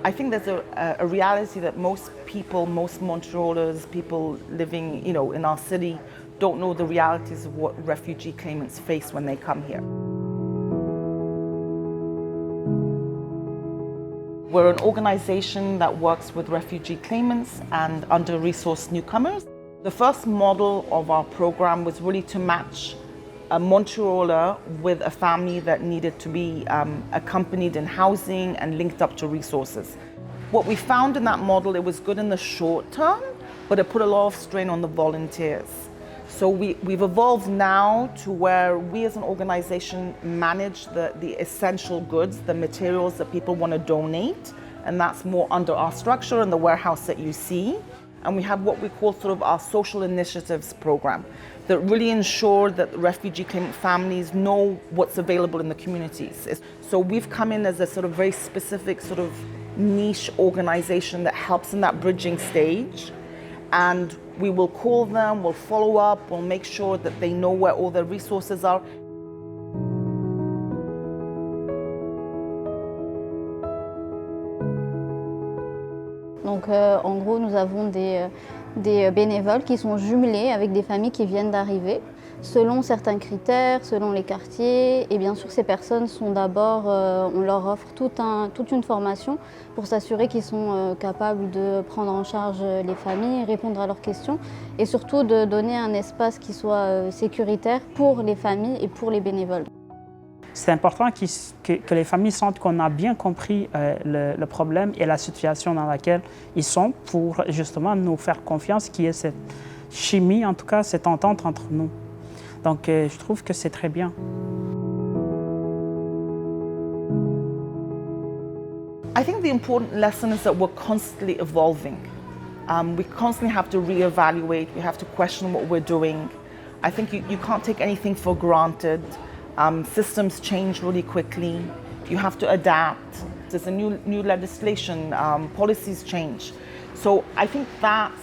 I think there's a reality that most people, most Montrealers, people living, in our city, don't know the realities of what refugee claimants face when they come here. We're an organization that works with refugee claimants and under-resourced newcomers. The first model of our program was really to match a Montrealer with a family that needed to be accompanied in housing and linked up to resources. What we found in that model, it was good in the short term, but it put a lot of strain on the volunteers. So we've evolved now to where we as an organization manage the essential goods, the materials that people want to donate, and that's more under our structure in the warehouse that you see. And we have what we call sort of our social initiatives program that really ensure that refugee claimant families know what's available in the communities. So we've come in as a sort of very specific sort of niche organization that helps in that bridging stage. And we will call them, we'll follow up, we'll make sure that they know where all their resources are. Donc en gros, nous avons des bénévoles qui sont jumelés avec des familles qui viennent d'arriver, selon certains critères, selon les quartiers. Et bien sûr, ces personnes sont d'abord, on leur offre toute une formation pour s'assurer qu'ils sont capables de prendre en charge les familles, répondre à leurs questions et surtout de donner un espace qui soit sécuritaire pour les familles et pour les bénévoles. C'est important que les familles sentent qu'on a bien compris le problème et la situation dans laquelle ils sont pour justement nous faire confiance, qu'il y ait cette chimie, en tout cas cette entente entre nous. Donc je trouve que c'est très bien. I think the important lesson is that we're constantly evolving. We constantly have to reevaluate, we have to question what we're doing. I think you can't take anything for granted. Systems change really quickly. You have to adapt. There's a new legislation, policies change. So I think that's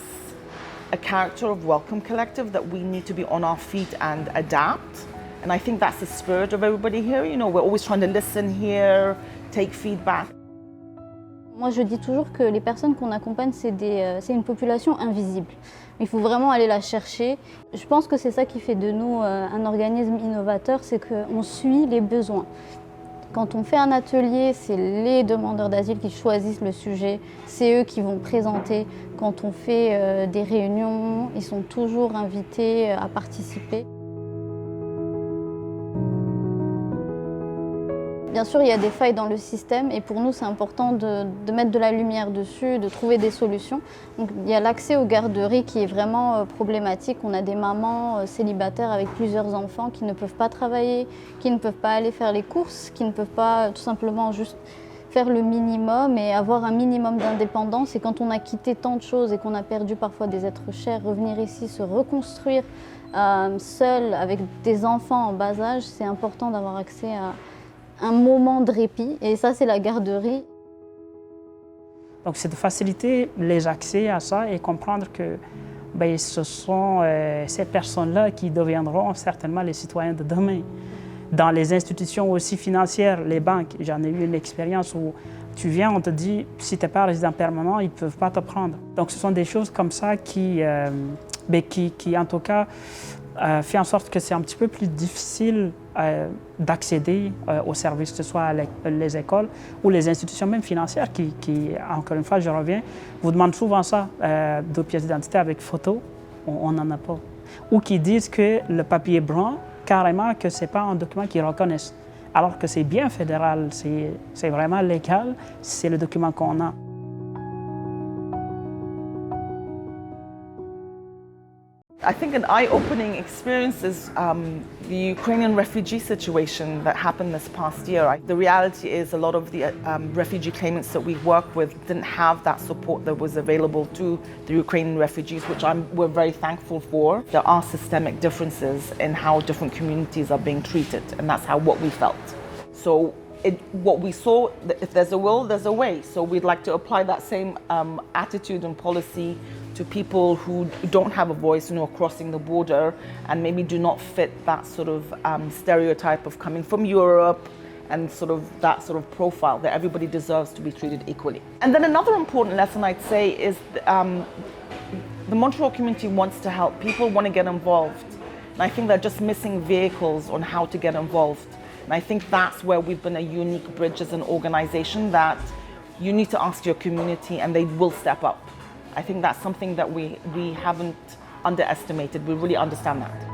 a character of Welcome Collective, that we need to be on our feet and adapt. And I think that's the spirit of everybody here. We're always trying to listen here, take feedback. Moi, je dis toujours que les personnes qu'on accompagne, c'est une population invisible. Il faut vraiment aller la chercher. Je pense que c'est ça qui fait de nous un organisme innovateur, c'est qu'on suit les besoins. Quand on fait un atelier, c'est les demandeurs d'asile qui choisissent le sujet, c'est eux qui vont présenter. Quand on fait des réunions, ils sont toujours invités à participer. Bien sûr, il y a des failles dans le système et pour nous, c'est important de mettre de la lumière dessus, de trouver des solutions. Donc, il y a l'accès aux garderies qui est vraiment problématique. On a des mamans célibataires avec plusieurs enfants qui ne peuvent pas travailler, qui ne peuvent pas aller faire les courses, qui ne peuvent pas tout simplement juste faire le minimum et avoir un minimum d'indépendance. Et quand on a quitté tant de choses et qu'on a perdu parfois des êtres chers, revenir ici, se reconstruire seul avec des enfants en bas âge, c'est important d'avoir accès à un moment de répit, et ça, c'est la garderie. Donc, c'est de faciliter les accès à ça et comprendre que ce sont ces personnes-là qui deviendront certainement les citoyens de demain. Dans les institutions aussi financières, les banques, j'en ai eu une expérience où tu viens, on te dit, si tu n'es pas résident permanent, ils ne peuvent pas te prendre. Donc, ce sont des choses comme ça qui en tout cas, fait en sorte que c'est un petit peu plus difficile d'accéder aux services, que ce soit les écoles ou les institutions même financières qui, encore une fois, je reviens, vous demandent souvent ça, 2 pièces d'identité avec photo, on n'en a pas. Ou qui disent que le papier blanc, carrément que ce n'est pas un document qu'ils reconnaissent, alors que c'est bien fédéral, c'est vraiment légal, c'est le document qu'on a. I think an eye-opening experience is the Ukrainian refugee situation that happened this past year. The reality is a lot of the refugee claimants that we work with didn't have that support that was available to the Ukrainian refugees, which we're very thankful for. There are systemic differences in how different communities are being treated, and that's what we felt. So what we saw, if there's a will, there's a way. So we'd like to apply that same attitude and policy to people who don't have a voice, crossing the border and maybe do not fit that sort of stereotype of coming from Europe and sort of that sort of profile that everybody deserves to be treated equally. And then another important lesson I'd say is the Montreal community wants to help. People want to get involved. And I think they're just missing vehicles on how to get involved. And I think that's where we've been a unique bridge as an organization, that you need to ask your community and they will step up. I think that's something that we haven't underestimated. We really understand that.